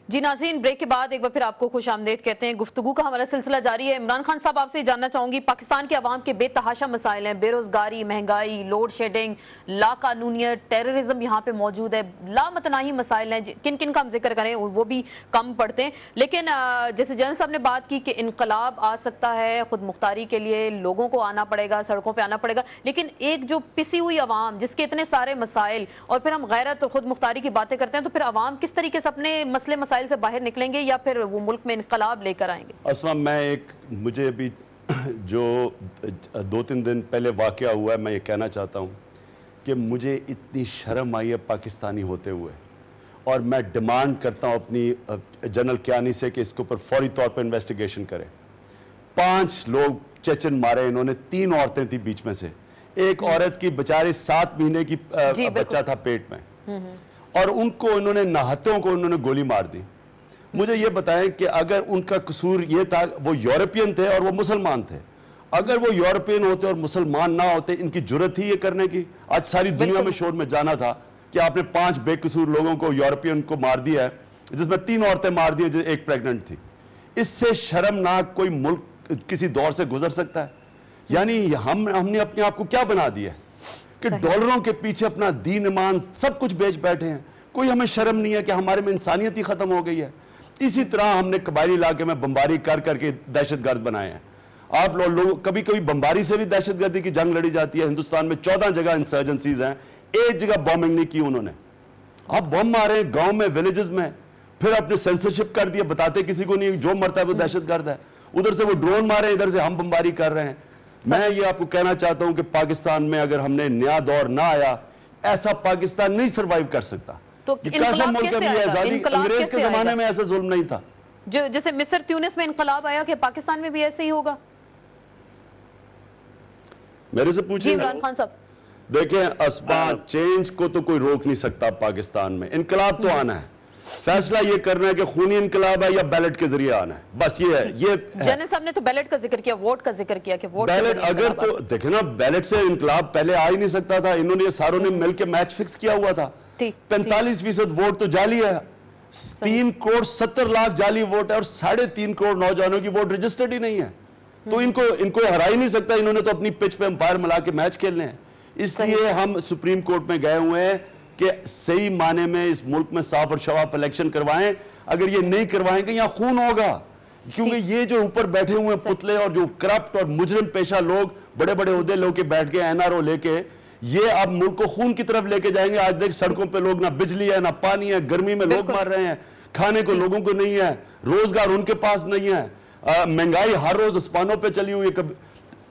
जी नाज़रीन, ब्रेक के बाद एक बार फिर आपको खुश आमदीद कहते हैं। गुफ्तगू का हमारा सिलसिला जारी है। इमरान खान साहब, आपसे जानना चाहूंगी, पाकिस्तान के अवाम के बेतहाशा मसाइल हैं, बेरोजगारी, महंगाई, लोड शेडिंग, लाकानूनियत, टेररिज्म यहाँ पे मौजूद है, लामतनाही मसाइल हैं, किन किन का हम जिक्र करें वो भी कम पड़ते हैं। लेकिन जैसे जनरल साहब ने बात की कि इनकलाब आ सकता है, खुद मुख्तारी के लिए लोगों को आना पड़ेगा, सड़कों पर आना पड़ेगा, लेकिन एक जो पिसी हुई अवाम जिसके इतने सारे मसाइल, और फिर हम गैरत खुद मुख्तारी की बातें करते हैं, तो फिर अवाम किस तरीके से अपने मसले मसाइल से बाहर निकलेंगे या फिर वो मुल्क में इनकलाब लेकर आएंगे? असमा, मुझे अभी जो 2-3 दिन पहले वाकया हुआ है, मैं ये कहना चाहता हूँ कि मुझे इतनी शर्म आई है पाकिस्तानी होते हुए, और मैं डिमांड करता हूँ अपनी जनरल कियानी से कि इसके ऊपर फौरी तौर पर इन्वेस्टिगेशन करें। 5 लोग चेचन मारे इन्होंने, 3 औरतें थी बीच में से। एक औरत की बेचारी 7 महीने की बच्चा था पेट में, और उनको इन्होंने नहातों को इन्होंने गोली मार दी। मुझे ये बताएं कि अगर उनका कसूर ये था, वो यूरोपियन थे और वो मुसलमान थे, अगर वो यूरोपियन होते और मुसलमान ना होते, इनकी जुर्रत ही ये करने की? आज सारी दुनिया में शोर में जाना था कि आपने 5 बेकसूर लोगों को, यूरोपियन को मार दिया है, जिसमें 3 औरतें मार दी, एक प्रेग्नेंट थी। इससे शर्मनाक कोई मुल्क किसी दौर से गुजर सकता है? यानी हमने अपने आप को क्या बना दिया है कि डॉलरों के पीछे अपना दीन ईमान सब कुछ बेच बैठे हैं। कोई हमें शर्म नहीं है कि हमारे में इंसानियत ही खत्म हो गई है। इसी तरह हमने कबायली इलाके में बमबारी कर करके दहशतगर्द बनाए हैं। आप लोग कभी कभी बमबारी से भी दहशतगर्दी की जंग लड़ी जाती है। हिंदुस्तान में 14 जगह इंसर्जेंसीज हैं, एक जगह बॉम्बिंग नहीं की उन्होंने। आप बम मारे गांव में, विलेजेस में, फिर अपने सेंसरशिप कर दिया, बताते किसी को नहीं, जो मरता है वो दहशतगर्द है। उधर से वो ड्रोन मारे, इधर से हम बमबारी कर रहे हैं। मैं ये आपको कहना चाहता हूं कि पाकिस्तान में अगर हमने नया दौर ना आया, ऐसा पाकिस्तान नहीं सर्वाइव कर सकता। तो कैसा मुल्क है ये? आजादी अंग्रेज के जमाने में ऐसा जुल्म नहीं था। जो जैसे मिस्र, ट्यूनिस में इनकलाब आया, कि पाकिस्तान में भी ऐसे ही होगा? मेरे से पूछिए इमरान खान साहब। देखें असबा, चेंज को तो कोई रोक नहीं सकता पाकिस्तान में। इनकलाब तो आना है, फैसला ये करना है कि खूनी इनकलाब है या बैलेट के जरिए आना है, बस ये है। जनरल साहब ने तो बैलेट का जिक्र किया, वोट का जिक्र किया कि वोट बैलेट, अगर तो देखे ना, बैलेट से इनकलाब पहले आ ही नहीं सकता था। इन्होंने सारों ने मिलकर मैच फिक्स किया हुआ था। 45% वोट तो जाली है। 3 करोड़ 70 लाख जाली वोट है, और 3.5 करोड़ नौजवानों की वोट रजिस्टर्ड ही नहीं है। तो इनको हरा ही नहीं सकता। इन्होंने तो अपनी पिच पे अंपायर मिला के मैच खेलने हैं। इसलिए हम सुप्रीम कोर्ट में गए हुए हैं कि सही माने में इस मुल्क में साफ और शफाफ इलेक्शन करवाएं। अगर ये नहीं करवाएंगे यहां खून होगा, क्योंकि ये जो ऊपर बैठे हुए पुतले और जो करप्ट और मुजरिम पेशा लोग, बड़े बड़े ओहदे लेके बैठ गए, एनआरओ लेके, ये अब मुल्क को खून की तरफ लेके जाएंगे। आज देख, सड़कों पे लोग, ना बिजली है ना पानी है, गर्मी में लोग मर रहे हैं, खाने को लोगों को नहीं है, रोजगार उनके पास नहीं है, महंगाई हर रोज आसमानों पे चली हुई है।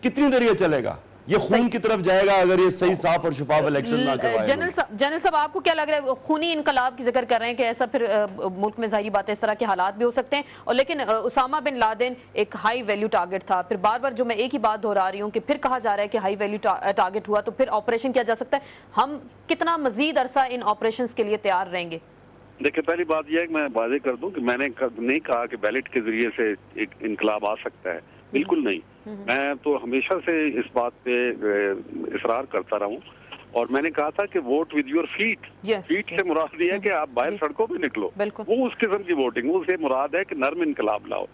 कितनी देर ये चलेगा? ये खून की तरफ जाएगा अगर ये सही साफ और शफाफ इलेक्शन ना करवाए। जनरल साहब, आपको क्या लग रहा है? खूनी इनकलाब की जिक्र कर रहे हैं कि ऐसा फिर मुल्क में जाहिर बात है इस तरह के हालात भी हो सकते हैं, और लेकिन उसामा बिन लादेन एक हाई वैल्यू टारगेट था। फिर बार बार जो मैं एक ही बात दोहरा रही हूँ कि फिर कहा जा रहा है कि हाई वैल्यू टारगेट हुआ तो फिर ऑपरेशन किया जा सकता है। हम कितना मजीद अरसा इन ऑपरेशन के लिए तैयार रहेंगे? देखिए, पहली बात यह है कि मैं वाज़ेह कर दूं कि मैंने नहीं कहा कि बैलेट के जरिए से एक इनकलाब आ सकता है, बिल्कुल नहीं। मैं तो हमेशा से इस बात पे इसरार करता रहा हूं, और मैंने कहा था कि vote with your feet. Feet से मुराद ये है कि आप बाहर सड़कों पे निकलो, वो उस किस्म की वोटिंग, उससे मुराद है कि नर्म इनकलाब लाओ।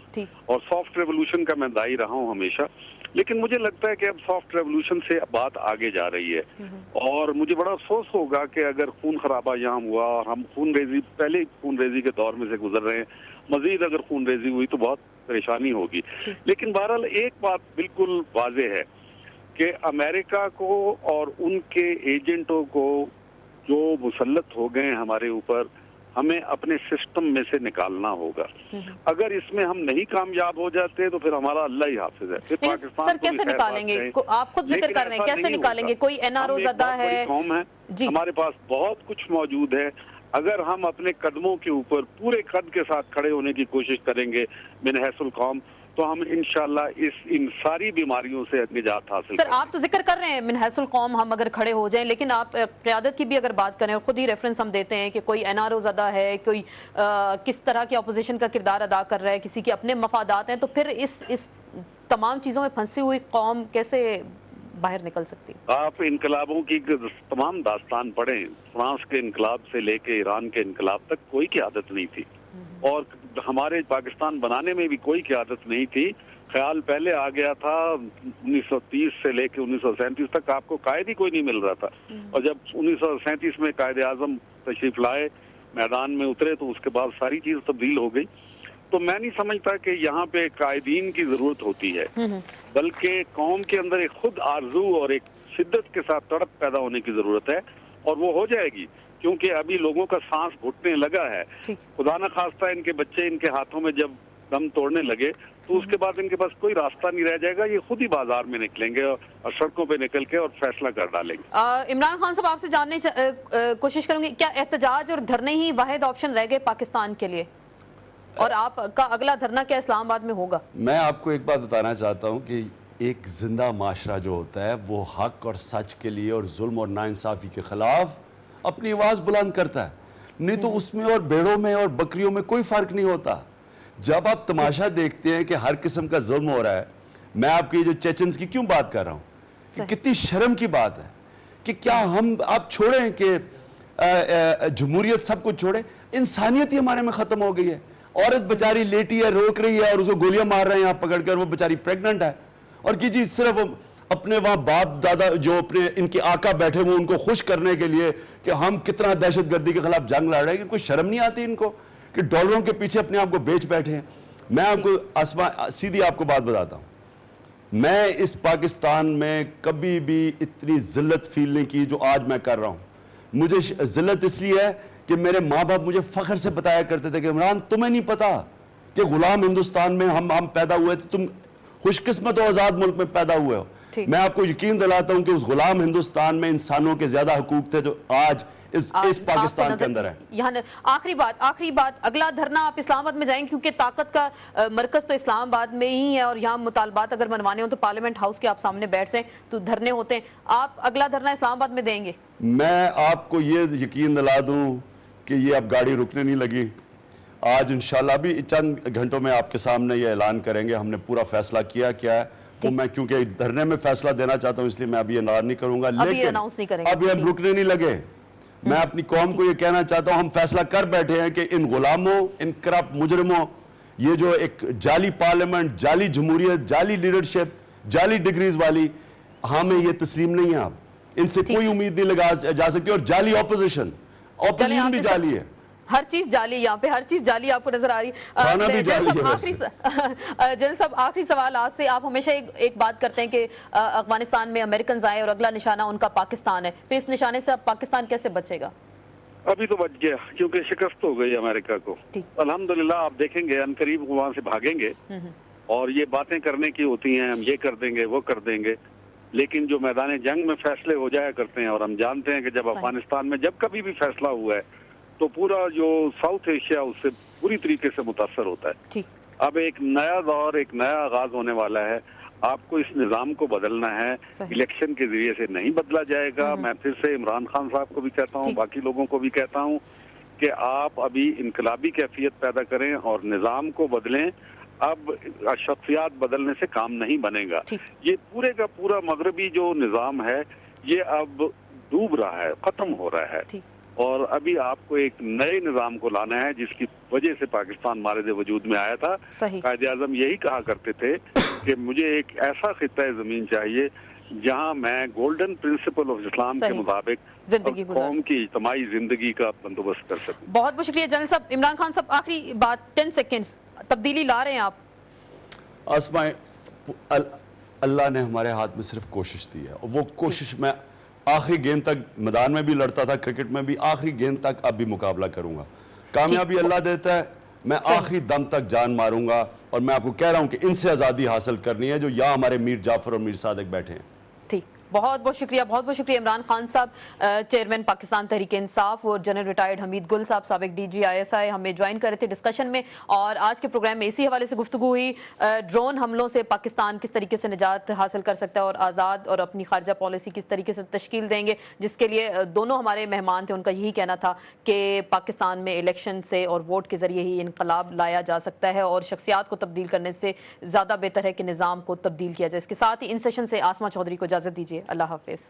और सॉफ्ट रेवोल्यूशन का मैं दाई रहा हूं हमेशा, लेकिन मुझे लगता है कि अब सॉफ्ट रेवोल्यूशन से बात आगे जा रही है। और मुझे बड़ा अफसोस होगा कि अगर खून खराबा यहाँ हुआ, हम पहले खून रेजी के दौर में से गुजर रहे हैं, मजीद अगर खून रेजी हुई तो बहुत परेशानी होगी। लेकिन बहरहाल एक बात बिल्कुल वाज़ेह है कि अमेरिका को और उनके एजेंटों को जो मुसल्लत हो गए हमारे ऊपर, हमें अपने सिस्टम में से निकालना होगा। अगर इसमें हम नहीं कामयाब हो जाते तो फिर हमारा अल्लाह ही हाफिज है। फिर पाकिस्तान सर कैसे निकालेंगे? आप खुद जिक्र कर रहे हैं, कैसे निकालेंगे? कोई एनआरओ ज़दा है, कौम है, हमारे पास बहुत कुछ मौजूद है। अगर हम अपने कदमों के ऊपर पूरे कद के साथ खड़े होने की कोशिश करेंगे मिन हैसुल कौम, तो हम इंशाल्लाह इन सारी बीमारियों से निजात हासिल सर, आप तो जिक्र कर रहे हैं मिन हैसुल कौम, हम अगर खड़े हो जाएं, लेकिन आप क़यादत की भी अगर बात करें, और खुद ही रेफरेंस हम देते हैं कि कोई एनआरओ ज़दा है, कोई किस तरह की अपोजिशन का किरदार अदा कर रहा है, किसी के अपने मफादात हैं, तो फिर इस तमाम चीज़ों में फंसी हुई कौम कैसे बाहर निकल सकती? आप इनकलाबों की तमाम दास्तान पढ़ें, फ्रांस के इनकलाब से लेके ईरान के इनकलाब तक कोई की आदत नहीं थी। اور ہمارے پاکستان بنانے میں بھی کوئی قیادت نہیں تھی. خیال پہلے آ گیا تھا 1930 سے لے کے 1937 تک آپ کو قائد ہی کوئی نہیں مل رہا تھا, اور جب 1937 میں قائد اعظم تشریف لائے, میدان میں اترے, تو اس کے بعد ساری چیز تبدیل ہو گئی. تو میں نہیں سمجھتا کہ یہاں پہ قائدین کی ضرورت ہوتی ہے, بلکہ قوم کے اندر ایک خود آرزو اور ایک شدت کے ساتھ تڑپ پیدا ہونے کی ضرورت ہے, اور وہ ہو جائے گی, کیونکہ ابھی لوگوں کا سانس گھٹنے لگا ہے. خدا نہ خواستہ ان کے بچے ان کے ہاتھوں میں جب دم توڑنے لگے تو اس کے بعد ان کے پاس کوئی راستہ نہیں رہ جائے گا, یہ خود ہی بازار میں نکلیں گے اور سڑکوں پہ نکل کے اور فیصلہ کر ڈالیں گے. عمران خان صاحب آپ سے جاننے کوشش کروں گی, کیا احتجاج اور دھرنے ہی واحد آپشن رہ گئے پاکستان کے لیے, اور آپ کا اگلا دھرنا کیا اسلام آباد میں ہوگا؟ میں آپ کو ایک بات بتانا چاہتا ہوں کہ ایک زندہ معاشرہ جو ہوتا ہے وہ حق اور سچ کے لیے اور ظلم اور ناانصافی کے خلاف اپنی آواز بلند کرتا ہے, نہیں تو اس میں اور بھیڑوں میں اور بکریوں میں کوئی فرق نہیں ہوتا. جب آپ تماشا دیکھتے ہیں کہ ہر قسم کا ظلم ہو رہا ہے, میں آپ کی جو چیچنز کی کیوں بات کر رہا ہوں کہ کتنی شرم کی بات ہے کہ کیا ہم آپ چھوڑیں کہ جمہوریت سب کچھ چھوڑیں, انسانیت ہی ہمارے میں ختم ہو گئی ہے. عورت بیچاری لیٹی ہے, روک رہی ہے, اور اسے گولیاں مار رہے ہیں یہاں پکڑ کر, وہ بیچاری پریگننٹ ہے, اور کہ جی صرف اپنے وہاں باپ دادا جو اپنے ان کے آقا بیٹھے ہوئے ان کو خوش کرنے کے لیے کہ ہم کتنا دہشت گردی کے خلاف جنگ لڑ رہے ہیں, کہ کوئی شرم نہیں آتی ان کو کہ ڈالروں کے پیچھے اپنے آپ کو بیچ بیٹھے ہیں. میں آپ کو سیدھی آپ کو بات بتاتا ہوں, میں اس پاکستان میں کبھی بھی اتنی ذلت فیل نہیں کی جو آج میں کر رہا ہوں. مجھے ذلت اس لیے ہے کہ میرے ماں باپ مجھے فخر سے بتایا کرتے تھے کہ عمران تمہیں نہیں پتا کہ غلام ہندوستان میں ہم پیدا ہوئے تھے, تم خوش قسمت و آزاد ملک میں پیدا ہوئے ہو. میں آپ کو یقین دلاتا ہوں کہ اس غلام ہندوستان میں انسانوں کے زیادہ حقوق تھے جو آج اس پاکستان کے اندر ہے. یہاں آخری بات, اگلا دھرنا آپ اسلام آباد میں جائیں, کیونکہ طاقت کا مرکز تو اسلام آباد میں ہی ہے, اور یہاں مطالبات اگر منوانے ہوں تو پارلیمنٹ ہاؤس کے آپ سامنے بیٹھ سے تو دھرنے ہوتے ہیں. آپ اگلا دھرنا اسلام آباد میں دیں گے؟ میں آپ کو یہ یقین دلا دوں کہ یہ اب گاڑی رکنے نہیں لگی. آج انشاءاللہ بھی چند گھنٹوں میں آپ کے سامنے یہ اعلان کریں گے, ہم نے پورا فیصلہ کیا ہے. وہ میں کیونکہ دھرنے میں فیصلہ دینا چاہتا ہوں اس لیے میں ابھی اعلان نہیں کروں گا, لیکن ابھی ہم رکنے نہیں لگے. میں اپنی قوم کو یہ کہنا چاہتا ہوں, ہم فیصلہ کر بیٹھے ہیں کہ ان غلاموں, ان کرپٹ مجرموں, یہ جو ایک جعلی پارلیمنٹ, جعلی جمہوریت, جعلی لیڈرشپ, جعلی ڈگریز والی, ہمیں یہ تسلیم نہیں ہے. اب ان سے کوئی امید نہیں لگا جا سکتی. اور جعلی اپوزیشن بھی جعلی ہے, ہر چیز جعلی, یہاں پہ ہر چیز جعلی آپ کو نظر آ رہی. جنرل صاحب آخری سوال آپ سے, آپ ہمیشہ ایک بات کرتے ہیں کہ افغانستان میں امریکنز آئے اور اگلا نشانہ ان کا پاکستان ہے, پھر اس نشانے سے اب پاکستان کیسے بچے گا؟ ابھی تو بچ گیا, کیونکہ شکست ہو گئی امریکہ کو. الحمدللہ آپ دیکھیں گے ان قریب وہاں سے بھاگیں گے, اور یہ باتیں کرنے کی ہوتی ہیں, ہم یہ کر دیں گے وہ کر دیں گے, لیکن جو میدان جنگ میں فیصلے ہو جایا کرتے ہیں, اور ہم جانتے ہیں کہ جب افغانستان میں جب کبھی بھی فیصلہ ہوا ہے تو پورا جو ساؤتھ ایشیا اس سے پوری طریقے سے متاثر ہوتا ہے. اب ایک نیا دور, ایک نیا آغاز ہونے والا ہے. آپ کو اس نظام کو بدلنا ہے, الیکشن کے ذریعے سے نہیں بدلا جائے گا. میں پھر سے عمران خان صاحب کو بھی کہتا ہوں, باقی لوگوں کو بھی کہتا ہوں کہ آپ ابھی انقلابی کیفیت پیدا کریں اور نظام کو بدلیں. اب شخصیات بدلنے سے کام نہیں بنے گا. یہ پورے کا پورا مغربی جو نظام ہے یہ اب ڈوب رہا ہے, ختم ہو رہا ہے, اور ابھی آپ کو ایک نئے نظام کو لانا ہے جس کی وجہ سے پاکستان مارد وجود میں آیا تھا. قائد اعظم یہی کہا کرتے تھے کہ مجھے ایک ایسا خطہ زمین چاہیے جہاں میں گولڈن پرنسپل آف اسلام کے مطابق قوم کی اجتماعی زندگی کا بندوبست کر سکوں. بہت بہت شکریہ جنرل صاحب. عمران خان صاحب آخری بات 10 سیکنڈز, تبدیلی لا رہے ہیں آپ؟ آسمائیں, اللہ نے ہمارے ہاتھ میں صرف کوشش دی ہے, اور وہ کوشش میں آخری گیند تک میدان میں بھی لڑتا تھا, کرکٹ میں بھی آخری گیند تک اب بھی مقابلہ کروں گا. کامیابی اللہ دیتا ہے, میں آخری دم تک جان ماروں گا, اور میں آپ کو کہہ رہا ہوں کہ ان سے آزادی حاصل کرنی ہے جو یہاں ہمارے میر جعفر اور میر صادق بیٹھے ہیں. ٹھیک, بہت بہت شکریہ, بہت بہت شکریہ عمران خان صاحب, چیئرمین پاکستان تحریک انصاف, اور جنرل ریٹائرڈ حمید گل صاحب, سابق ڈی جی ISI, ہمیں جوائن کر رہے تھے ڈسکشن میں. اور آج کے پروگرام میں اسی حوالے سے گفتگو ہوئی, ڈرون حملوں سے پاکستان کس طریقے سے نجات حاصل کر سکتا ہے, اور آزاد اور اپنی خارجہ پالیسی کس طریقے سے تشکیل دیں گے, جس کے لیے دونوں ہمارے مہمان تھے. ان کا یہی کہنا تھا کہ پاکستان میں الیکشن سے اور ووٹ کے ذریعے ہی انقلاب لایا جا سکتا ہے, اور شخصیات کو تبدیل کرنے سے زیادہ بہتر ہے کہ نظام کو تبدیل کیا جائے. اس کے ساتھ ہی ان سیشن سے آسما چودھری کو اجازت دیجیے. اللہ حافظ.